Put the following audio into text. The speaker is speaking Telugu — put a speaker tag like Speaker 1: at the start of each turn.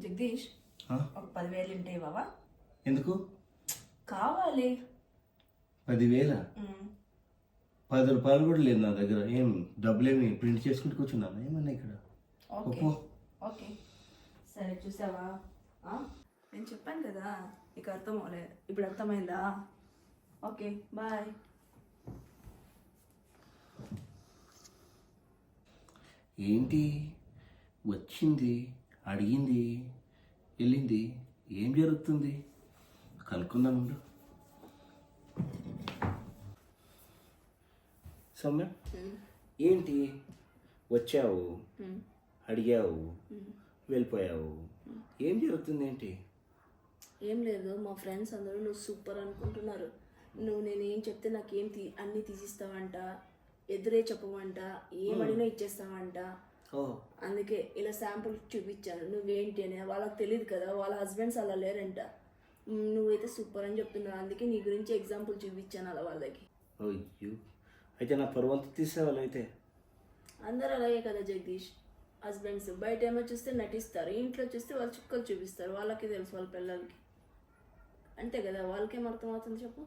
Speaker 1: జగదీష్
Speaker 2: ఆ?
Speaker 1: ఒక 10,000 ఉంటే బావా
Speaker 2: ఎందుకు
Speaker 1: కావాలి.
Speaker 2: 10,000?
Speaker 1: ఉమ్,
Speaker 2: 10 రూపాయలు కూడా లేదు నా దగ్గర. ఏం డబ్బులేమి ప్రింట్ చేసుకుంటూ కూర్చున్నాను ఏమన్నా ఇక్కడ?
Speaker 1: ఓకే
Speaker 2: ఒప్పు.
Speaker 1: ఓకే సరే చూసావా నేను చెప్పాను కదా నీకు అర్థం అవ్వలేదు, ఇప్పుడు అర్థమైందా? Okay bye.
Speaker 2: ఏంటి వచ్చింది, అడిగింది, వెళ్ళింది, ఏం జరుగుతుంది కనుక్కుందాం ఉండు. సౌమ్య, ఏంటి వచ్చావు, అడిగావు, వెళ్ళిపోయావు, ఏం జరుగుతుంది ఏంటి?
Speaker 1: ఏం లేదు, మా ఫ్రెండ్స్ అందరూ నువ్వు సూపర్ అనుకుంటున్నారు. నువ్వు నేనేం చెప్తే నాకేం అన్నీ తీసిస్తావంట, ఎదురే చెప్పమంట, ఏమడినా ఇచ్చేస్తావంట.
Speaker 2: ఓ
Speaker 1: అందుకే ఇలా శాంపుల్ చూపించాను నువ్వేంటి అని. వాళ్ళకి తెలియదు కదా, వాళ్ళ హస్బెండ్స్ అలా లేరంట. నువ్వైతే సూపర్ అని చెప్తున్నావు, అందుకే నీ గురించి ఎగ్జాంపుల్ చూపించాను అలా వాళ్ళకి.
Speaker 2: అయ్యో, అయితే నా పరువంతా తీసేవాళ్ళు అయితే.
Speaker 1: అందరూ అలాగే కదా జగదీష్, హస్బెండ్స్ బయట ఏమో చూస్తే నటిస్తారు, ఇంట్లో చూస్తే వాళ్ళు చుక్కలు చూపిస్తారు. వాళ్ళకి తెలుసు వాళ్ళ పిల్లలకి, అంతే కదా, వాళ్ళకేం అర్థమవుతుంది చెప్పు.